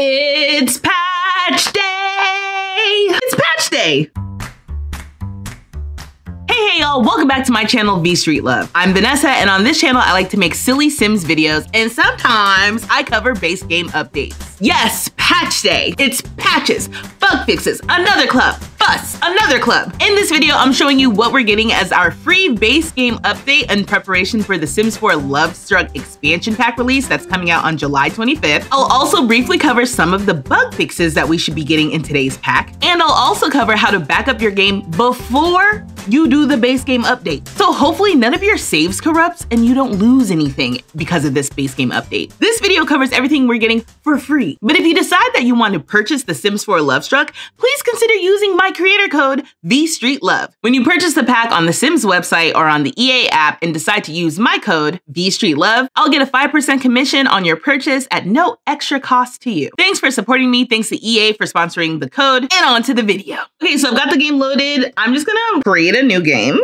It's patch day! It's patch day! Hey y'all, welcome back to my channel, V Street Love. I'm Vanessa, and on this channel, I like to make silly Sims videos, and sometimes I cover base game updates. Yes, patch day. It's patches, bug fixes, another club, fuss, another club. In this video, I'm showing you what we're getting as our free base game update in preparation for the Sims 4 Lovestruck Expansion pack release that's coming out on July 25th. I'll also briefly cover some of the bug fixes that we should be getting in today's pack, and I'll also cover how to back up your game before you do the base game update. So hopefully none of your saves corrupts and you don't lose anything because of this base game update. This video covers everything we're getting for free. But if you decide that you want to purchase the Sims 4 Lovestruck, please consider using my creator code VStreetLove. When you purchase the pack on the Sims website or on the EA app and decide to use my code VStreetLove, I'll get a 5% commission on your purchase at no extra cost to you. Thanks for supporting me. Thanks to EA for sponsoring the code, and on to the video. Okay, so I've got the game loaded. I'm just gonna create a new game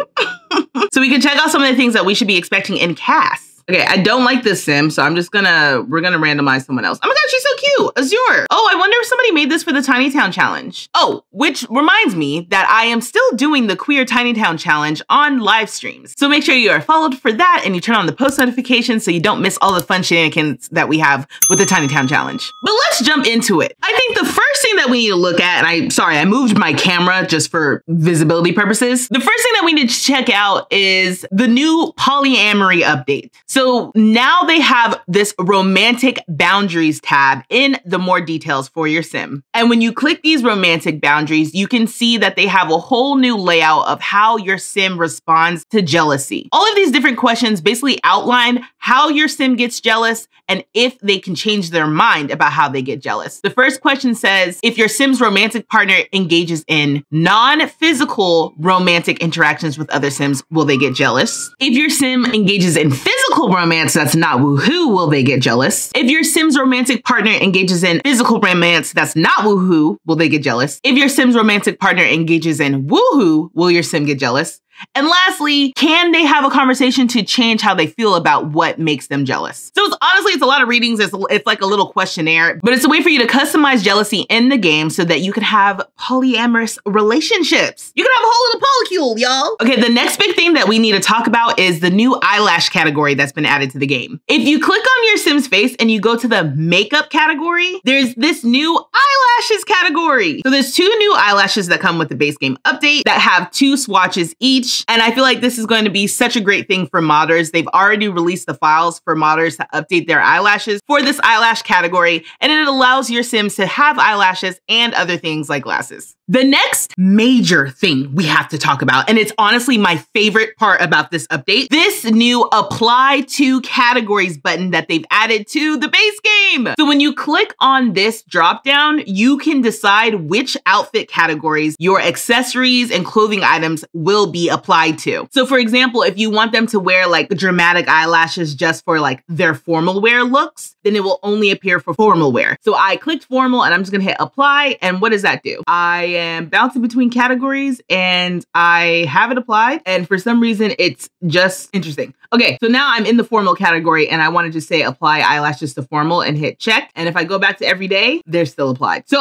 so we can check out some of the things that we should be expecting in CAS. Okay, I don't like this sim, so we're gonna randomize someone else. Oh my god, she's so cute, Azure. Oh, I wonder if somebody made this for the Tiny Town Challenge. Oh, which reminds me that I am still doing the Queer Tiny Town Challenge on live streams. So make sure you are followed for that and you turn on the post notifications so you don't miss all the fun shenanigans that we have with the Tiny Town Challenge. But let's jump into it. I think the first thing that we need to look at, and I moved my camera just for visibility purposes. The first thing that we need to check out is the new polyamory update. So now they have this romantic boundaries tab in the more details for your sim. And when you click these romantic boundaries, you can see that they have a whole new layout of how your sim responds to jealousy. All of these different questions basically outline how your sim gets jealous and if they can change their mind about how they get jealous. The first question says, if your sim's romantic partner engages in non-physical romantic interactions with other sims, will they get jealous? If your sim engages in physical romance that's not woohoo, will they get jealous? If your sim's romantic partner engages in physical romance that's not woohoo, will they get jealous? If your sim's romantic partner engages in woohoo, will your sim get jealous? And lastly, can they have a conversation to change how they feel about what makes them jealous? So it's a lot of readings. It's like a little questionnaire, but it's a way for you to customize jealousy in the game so that you can have polyamorous relationships. You can have a whole little polycule, y'all. Okay, the next big thing that we need to talk about is the new eyelash category that's been added to the game. If you click on your sim's face and you go to the makeup category, there's this new eyelashes category. So there's 2 new eyelashes that come with the base game update that have 2 swatches each. And I feel like this is going to be such a great thing for modders. They've already released the files for modders to update their eyelashes for this eyelash category, and it allows your sims to have eyelashes and other things like glasses. The next major thing we have to talk about, and it's honestly my favorite part about this update, this new apply to categories button that they've added to the base game. So when you click on this drop down, you can decide which outfit categories your accessories and clothing items will be applied to. So for example, if you want them to wear like dramatic eyelashes just for like their formal wear looks, then it will only appear for formal wear. So I clicked formal and I'm just gonna hit apply. And what does that do? I am bouncing between categories and I have it applied. And for some reason, it's just interesting. Okay, so now I'm in the formal category and I want to just say apply eyelashes to formal and hit check. And if I go back to everyday, they're still applied. So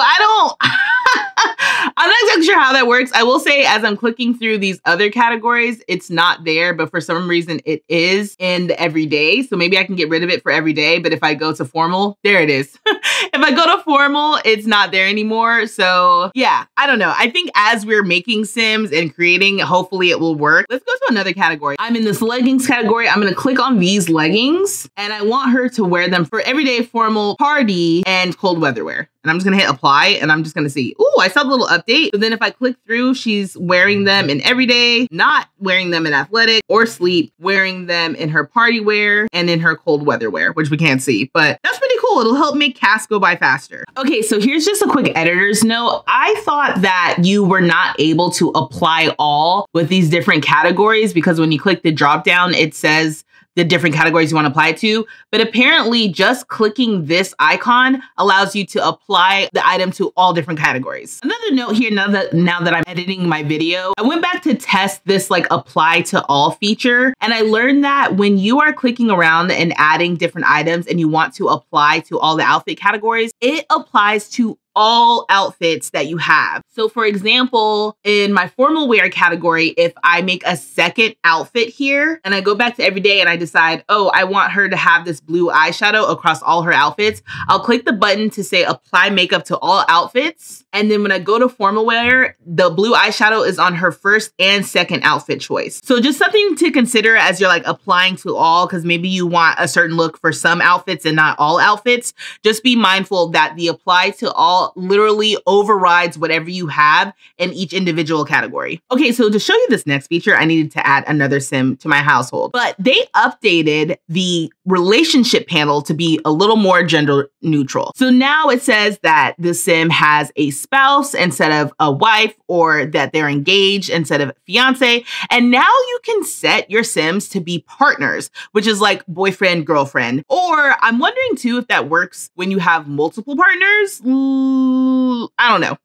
I'm not exactly sure how that works. I will say as I'm clicking through these other categories, it's not there, but for some reason it is in the everyday. So maybe I can get rid of it for everyday, but if I go to formal, there it is. If I go to formal, it's not there anymore. So yeah, I don't know. I think as we're making sims and creating, hopefully it will work. Let's go to another category. I'm in this leggings category. I'm going to click on these leggings and I want her to wear them for everyday, formal, party, and cold weather wear. And I'm just gonna hit apply and I'm just gonna see, ooh, I saw the little update. So then if I click through, she's wearing them in everyday, not wearing them in athletic or sleep, wearing them in her party wear and in her cold weather wear, which we can't see, but that's pretty cool. It'll help make CAS go by faster. Okay, so here's just a quick editor's note. I thought that you were not able to apply all with these different categories because when you click the drop down, it says the different categories you want to apply it to. But apparently just clicking this icon allows you to apply the item to all different categories. Another note here, now that I'm editing my video, I went back to test this like apply to all feature. And I learned that when you are clicking around and adding different items and you want to apply to all the outfit categories, it applies to all outfits that you have. So for example, in my formal wear category, if I make a second outfit here and I go back to everyday and I decide, oh, I want her to have this blue eyeshadow across all her outfits, I'll click the button to say apply makeup to all outfits. And then when I go to formal wear, the blue eyeshadow is on her first and second outfit choice. So just something to consider as you're like applying to all, because maybe you want a certain look for some outfits and not all outfits. Just be mindful that the apply to all literally overrides whatever you have in each individual category. Okay, so to show you this next feature, I needed to add another sim to my household, but they updated the relationship panel to be a little more gender neutral. So now it says that the sim has a spouse instead of a wife, or that they're engaged instead of fiance. And now you can set your sims to be partners, which is like boyfriend, girlfriend. Or I'm wondering too if that works when you have multiple partners. I don't know.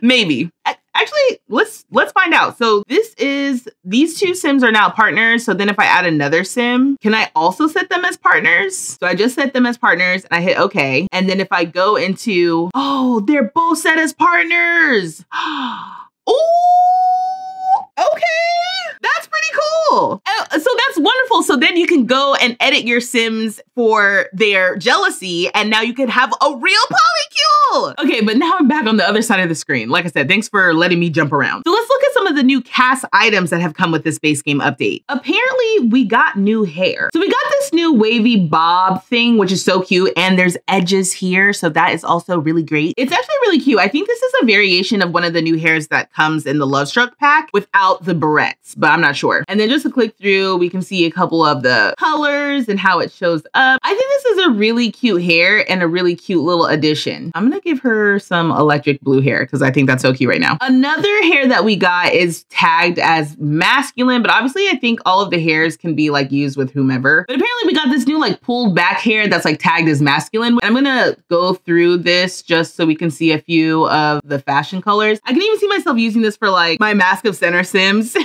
Maybe. Actually, let's find out. So these two sims are now partners. So then if I add another sim, can I also set them as partners? So I just set them as partners and I hit okay. And then if I go into, oh, they're both set as partners. Oh, okay. That's pretty cool. So that's wonderful. So then you can go and edit your sims for their jealousy, and now you can have a real polycule. Okay, but now I'm back on the other side of the screen. Like I said, thanks for letting me jump around. So let's look at some of the new cast items that have come with this base game update. Apparently, we got new hair. So we got this new wavy bob thing, which is so cute, and there's edges here, so that is also really great. It's actually really cute. I think this is a variation of one of the new hairs that comes in the Lovestruck pack without the barrettes, but I'm not sure. And then just to click through, we can see a couple of the colors and how it shows up. I think this is a really cute hair and a really cute little addition. I'm gonna give her some electric blue hair because I think that's so cute right now. Another hair that we got is tagged as masculine, but obviously I think all of the hairs can be like used with whomever. But apparently we got this new like pulled back hair that's like tagged as masculine. I'm gonna go through this just so we can see a few of the fashion colors. I can even see myself using this for like my Mask of Center sims.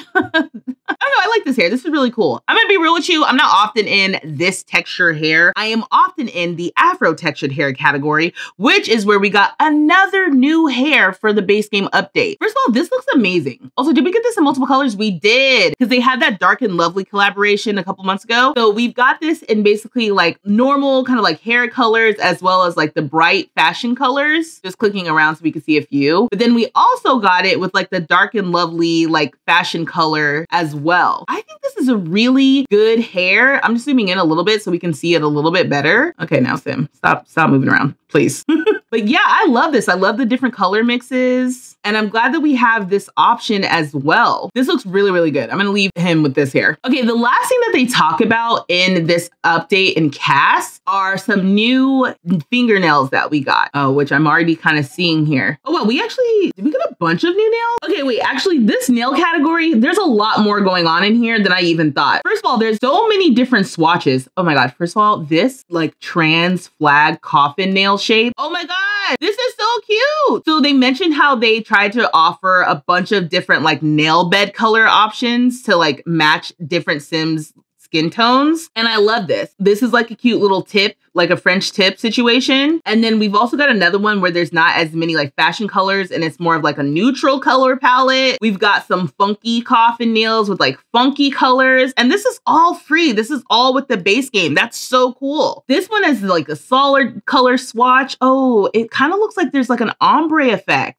I don't know, I like this hair. This is really cool. I'm gonna be real with you. I'm not often in this texture hair. I am often in the Afro textured hair category, which is where we got another new hair for the base game update. First of all, this looks amazing. Also, did we get this in multiple colors? We did, because they had that Dark and Lovely collaboration a couple months ago. So we've got this in basically like normal kind of like hair colors, as well as like the bright fashion colors. Just clicking around so we can see a few. But then we also got it with like the Dark and Lovely like fashion color as well. I think this is a really good hair. I'm just zooming in a little bit so we can see it a little bit better. Okay, now Sim, stop moving around, please. But yeah, I love this. I love the different color mixes. And I'm glad that we have this option as well. This looks really, really good. I'm gonna leave him with this hair. Okay, the last thing that they talk about in this update and cast are some new fingernails that we got, which I'm already kind of seeing here. Oh, well, did we get a bunch of new nails? Okay, wait, actually this nail category, there's a lot more going on in here than I even thought. First of all, there's so many different swatches. Oh my God, first of all, this like trans flag coffin nail shape. Oh my God. This is so cute. So they mentioned how they tried to offer a bunch of different like nail bed color options to like match different Sims skin tones. And I love this. This is like a cute little tip, like a French tip situation. And then we've also got another one where there's not as many like fashion colors and it's more of like a neutral color palette. We've got some funky coffin nails with like funky colors. And this is all free. This is all with the base game. That's so cool. This one is like a solid color swatch. Oh, it kind of looks like there's like an ombre effect.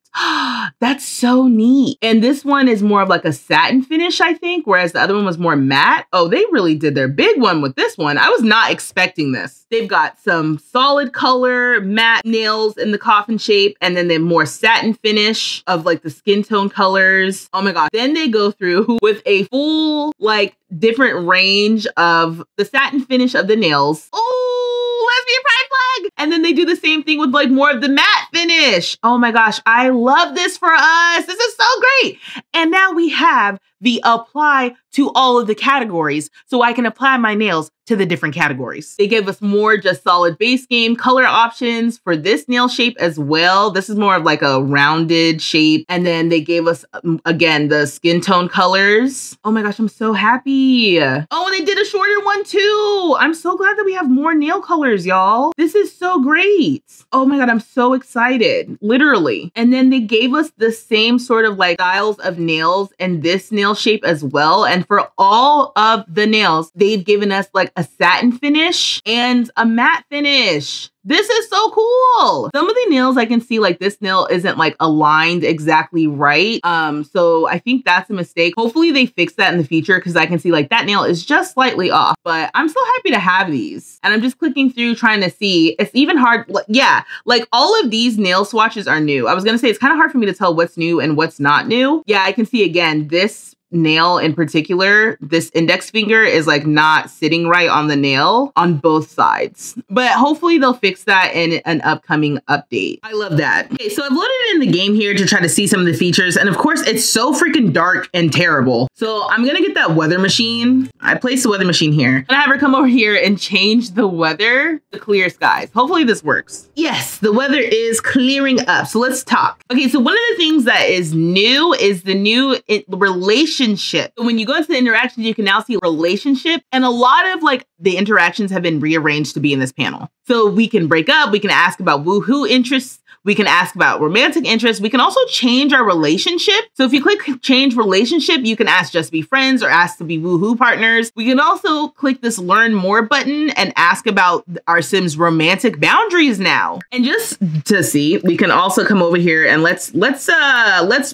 That's so neat. And this one is more of like a satin finish, I think, whereas the other one was more matte. Oh, they really did their big one with this one. I was not expecting this. They've got some solid color matte nails in the coffin shape, and then the more satin finish of like the skin tone colors. Oh my gosh. Then they go through with a full like different range of the satin finish of the nails. Oh, lesbian pride flag. And then they do the same thing with like more of the matte finish. Oh my gosh, I love this for us. This is so great. And now we have the apply to all of the categories so I can apply my nails to the different categories. They gave us more just solid base game color options for this nail shape as well. This is more of like a rounded shape. And then they gave us, again, the skin tone colors. Oh my gosh, I'm so happy. Oh, and they did a shorter one too. I'm so glad that we have more nail colors, y'all. This is so great. Oh my God, I'm so excited, literally. And then they gave us the same sort of like styles of nails in this nail shape as well. And for all of the nails, they've given us like a satin finish and a matte finish. This is so cool. Some of the nails I can see like this nail isn't like aligned exactly right. So I think that's a mistake. Hopefully they fix that in the future because I can see like that nail is just slightly off, but I'm so happy to have these. And I'm just clicking through trying to see. It's even hard. Yeah, like all of these nail swatches are new. I was gonna say it's kind of hard for me to tell what's new and what's not new. Yeah, I can see again, this nail in particular, this index finger is like not sitting right on the nail on both sides, but hopefully they'll fix that in an upcoming update. I love that. Okay, so I've loaded in the game here to try to see some of the features, and of course it's so freaking dark and terrible. So I'm gonna get that weather machine. I placed the weather machine here. And I have her come over here and change the weather to clear skies. Hopefully this works. Yes, the weather is clearing up. So let's talk. Okay, so one of the things that is new is the new relationship. So when you go into the interactions, you can now see relationship, and a lot of like the interactions have been rearranged to be in this panel. So we can break up, we can ask about woohoo interests, we can ask about romantic interests. We can also change our relationship. So if you click change relationship, you can ask just be friends or ask to be woohoo partners. We can also click this learn more button and ask about our Sims romantic boundaries now. And just to see, we can also come over here and let's romance.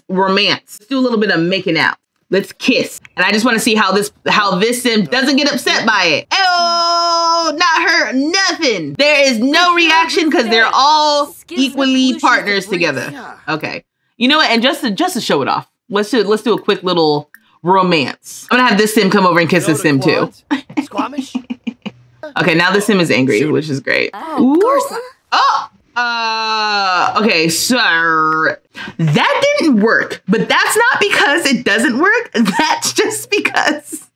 Let's do a little bit of making out. Let's kiss. And I just want to see how this Sim doesn't get upset by it. Oh, not her, nothing. There is no reaction because they're all equally partners together. Okay. You know what? And just to show it off, let's do a quick little romance. I'm gonna have this Sim come over and kiss this Sim too. Squamish? Okay, now the Sim is angry, which is great. Oh! Okay, sir, that didn't work, but that's not because it doesn't work. That's just because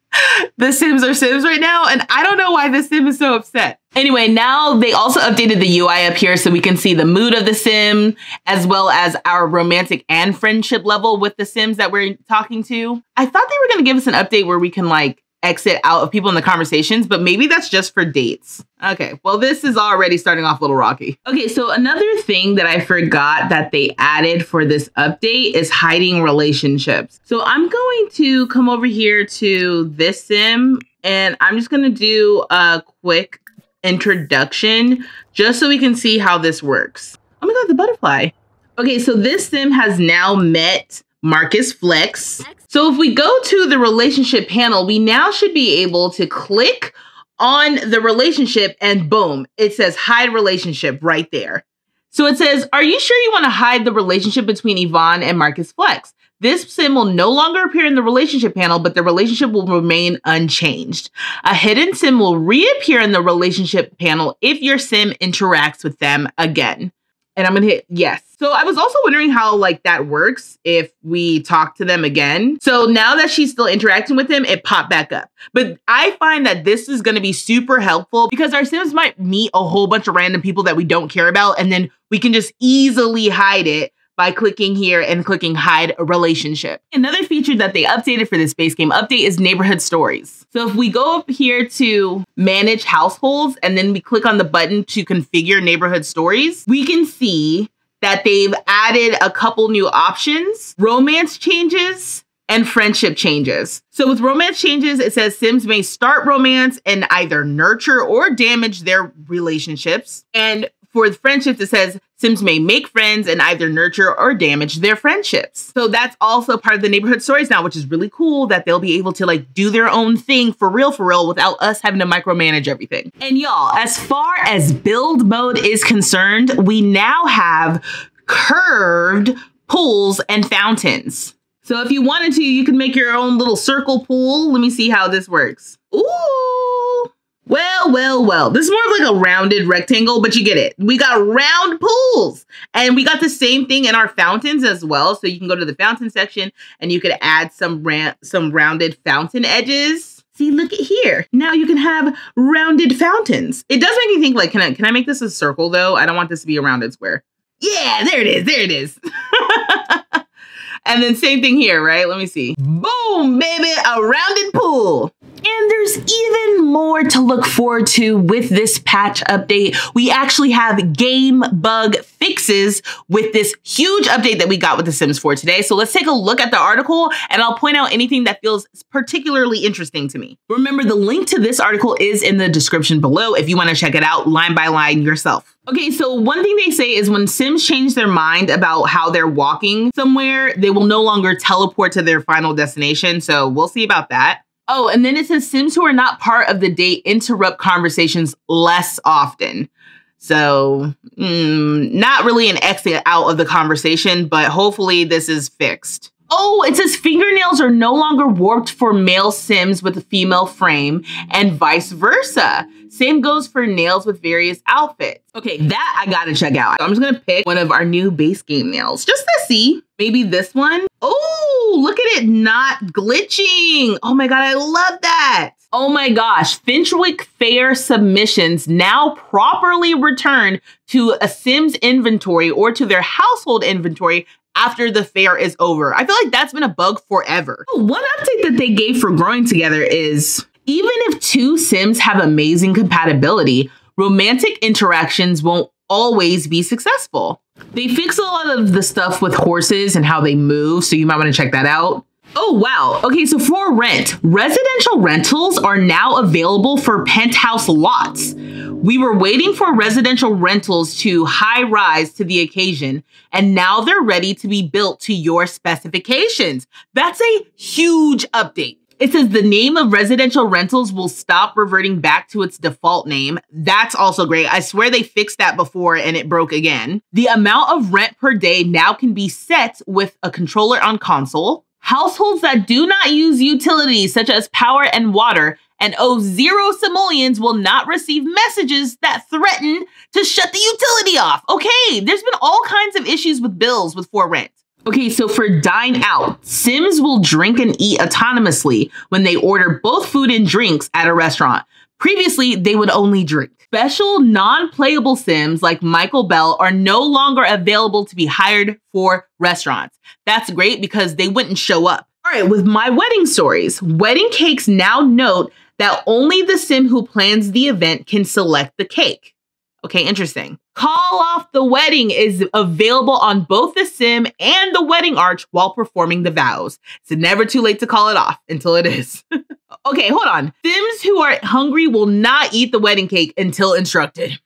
the Sims are Sims right now, and I don't know why the Sim is so upset. Anyway, now they also updated the UI up here so we can see the mood of the Sim, as well as our romantic and friendship level with the Sims that we're talking to. I thought they were gonna give us an update where we can like exit out of people in the conversations, but maybe that's just for dates. Okay, well, this is already starting off a little rocky. Okay, so another thing that I forgot that they added for this update is hiding relationships. So I'm going to come over here to this Sim, and I'm just gonna do a quick introduction just so we can see how this works. Oh my God, the butterfly. Okay, so this Sim has now met Marcus Flex. So if we go to the relationship panel, we now should be able to click on the relationship and boom, it says hide relationship right there. So it says, are you sure you want to hide the relationship between Yvonne and Marcus Flex? This Sim will no longer appear in the relationship panel, but the relationship will remain unchanged. A hidden Sim will reappear in the relationship panel if your Sim interacts with them again. And I'm gonna hit yes. So I was also wondering how like that works if we talk to them again. So now that she's still interacting with him, it popped back up. But I find that this is gonna be super helpful because our Sims might meet a whole bunch of random people that we don't care about, and then we can just easily hide it by clicking here and clicking hide a relationship. Another feature that they updated for this base game update is neighborhood stories. So if we go up here to manage households and then we click on the button to configure neighborhood stories, we can see that they've added a couple new options, romance changes and friendship changes. So with romance changes, it says Sims may start romance and either nurture or damage their relationships. And for the friendships, it says Sims may make friends and either nurture or damage their friendships. So that's also part of the neighborhood stories now, which is really cool that they'll be able to like do their own thing for real without us having to micromanage everything. And y'all, as far as build mode is concerned, we now have curved pools and fountains. So if you wanted to, you can make your own little circle pool. Let me see how this works. Ooh. Well. This is more of like a rounded rectangle, but you get it. We got round pools And we got the same thing in our fountains as well. So you can go to the fountain section and you could add some rounded fountain edges. See, look at here. Now you can have rounded fountains. It does make me think, like, can I make this a circle though? I don't want this to be a rounded square. Yeah, there it is. There it is. And then same thing here, right? Let me see. Boom, baby, a rounded pool. And there's even more to look forward to with this patch update. We actually have game bug fixes with this huge update that we got with The Sims 4 today. So let's take a look at the article and I'll point out anything that feels particularly interesting to me. Remember, the link to this article is in the description below if you want to check it out line by line yourself. Okay, so one thing they say is when Sims change their mind about how they're walking somewhere, they will no longer teleport to their final destination. So we'll see about that. Oh, and then it says Sims who are not part of the date interrupt conversations less often. So not really an exit out of the conversation, but hopefully this is fixed. Oh, it says fingernails are no longer warped for male Sims with a female frame and vice versa. Same goes for nails with various outfits. Okay, that I gotta check out. I'm just gonna pick one of our new base game nails just to see. Maybe this one. Oh, look at it not glitching. Oh my God, I love that. Oh my gosh, Finchwick Fair submissions now properly return to a Sims inventory or to their household inventory after the fair is over. I feel like that's been a bug forever. One update that they gave for growing together is even if two Sims have amazing compatibility, romantic interactions won't always be successful. They fix a lot of the stuff with horses and how they move, so you might want to check that out. Oh, wow. Okay, so for rent, residential rentals are now available for penthouse lots. We were waiting for residential rentals to high rise to the occasion, and now they're ready to be built to your specifications. That's a huge update. It says the name of residential rentals will stop reverting back to its default name. That's also great. I swear they fixed that before and it broke again. The amount of rent per day now can be set with a controller on console. Households that do not use utilities such as power and water and owe 0 simoleons will not receive messages that threaten to shut the utility off. Okay, there's been all kinds of issues with bills with For Rent. Okay, so for dine out, Sims will drink and eat autonomously when they order both food and drinks at a restaurant. Previously, they would only drink. Special non-playable Sims like Michael Bell are no longer available to be hired for restaurants. That's great because they wouldn't show up. All right, with My Wedding Stories, wedding cakes now note that only the Sim who plans the event can select the cake. Okay, interesting. Call Off the Wedding is available on both the Sim and the wedding arch while performing the vows. It's never too late to call it off until it is. Okay, hold on. Sims who are hungry will not eat the wedding cake until instructed.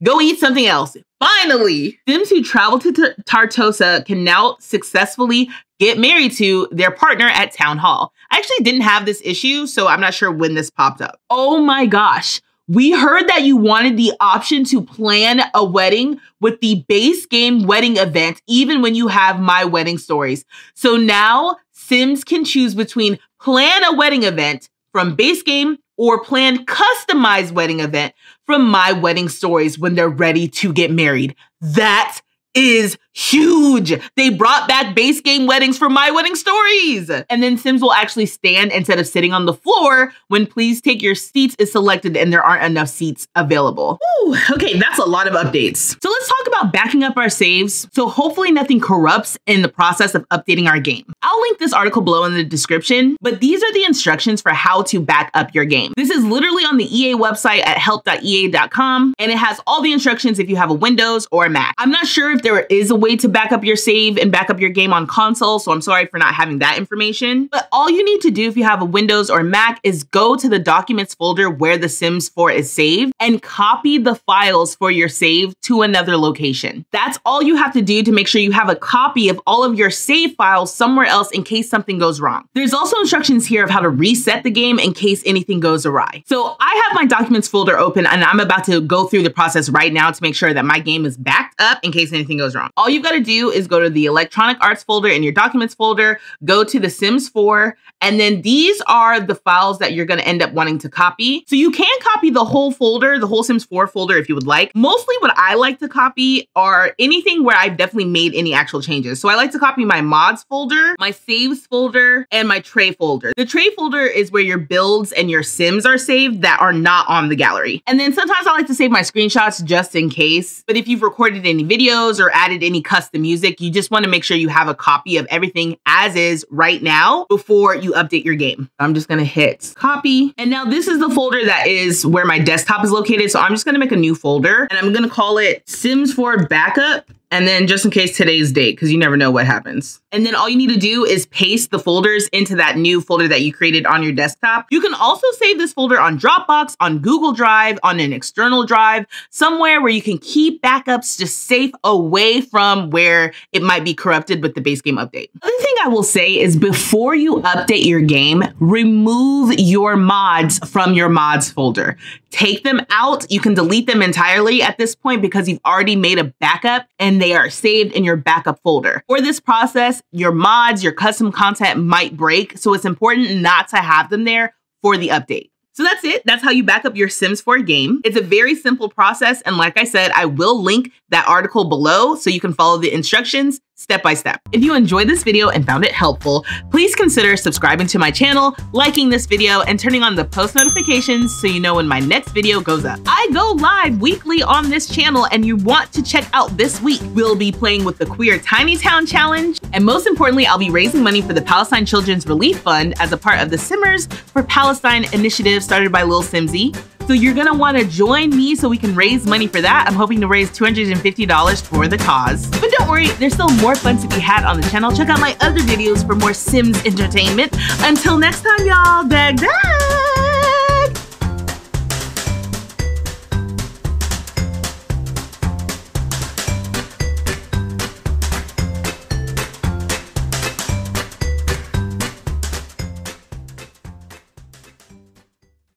Go eat something else. Finally, Sims who travel to Tartosa can now successfully get married to their partner at Town Hall. I actually didn't have this issue, so I'm not sure when this popped up. Oh my gosh. We heard that you wanted the option to plan a wedding with the base game wedding event, even when you have My Wedding Stories. So now Sims can choose between plan a wedding event from base game or plan customized wedding event from My Wedding Stories when they're ready to get married. That is huge. They brought back base game weddings for My Wedding Stories. And then Sims will actually stand instead of sitting on the floor when Please Take Your Seats is selected and there aren't enough seats available. Ooh, okay, that's a lot of updates. So let's talk about backing up our saves. So hopefully nothing corrupts in the process of updating our game. I'll link this article below in the description, but these are the instructions for how to back up your game. This is literally on the EA website at help.ea.com, and it has all the instructions if you have a Windows or a Mac. I'm not sure if there is a way to back up your save and back up your game on console, so I'm sorry for not having that information. But all you need to do if you have a Windows or Mac is go to the Documents folder where The Sims 4 is saved and copy the files for your save to another location. That's all you have to do to make sure you have a copy of all of your save files somewhere else in case something goes wrong. There's also instructions here of how to reset the game in case anything goes awry. So I have my Documents folder open and I'm about to go through the process right now to make sure that my game is backed up in case anything anything goes wrong. All you've got to do is go to the electronic arts folder in your documents folder, go to the Sims 4, and then these are the files that you're going to end up wanting to copy. So you can copy the whole folder, the whole Sims 4 folder if you would like. Mostly what I like to copy are anything where I've definitely made any actual changes. So I like to copy my mods folder, my saves folder, and my tray folder. The tray folder is where your builds and your Sims are saved that are not on the gallery. And then sometimes I like to save my screenshots just in case. But if you've recorded any videos or added any custom music, you just want to make sure you have a copy of everything as is right now before you update your game. I'm just going to hit copy. And now this is the folder that is where my desktop is located. So I'm just going to make a new folder and I'm going to call it Sims 4 Backup. And then just in case today's date, because you never know what happens. And then all you need to do is paste the folders into that new folder that you created on your desktop. You can also save this folder on Dropbox, on Google Drive, on an external drive, somewhere where you can keep backups just safe away from where it might be corrupted with the base game update. The other thing I will say is before you update your game, remove your mods from your mods folder. Take them out. You can delete them entirely at this point because you've already made a backup and they are saved in your backup folder. For this process, your mods, your custom content might break, so it's important not to have them there for the update. So that's it. That's how you back up your Sims 4 game. It's a very simple process. And like I said, I will link that article below so you can follow the instructions step by step. If you enjoyed this video and found it helpful, please consider subscribing to my channel, liking this video, and turning on the post notifications so you know when my next video goes up. I go live weekly on this channel and you want to check out this week. We'll be playing with the Queer Tiny Town Challenge. And most importantly, I'll be raising money for the Palestine Children's Relief Fund as a part of the Simmers for Palestine initiative started by Lil Simsy. So you're gonna wanna join me so we can raise money for that. I'm hoping to raise $250 for the cause. But don't worry, there's still more fun to be had on the channel. Check out my other videos for more Sims entertainment. Until next time, y'all, dag dag!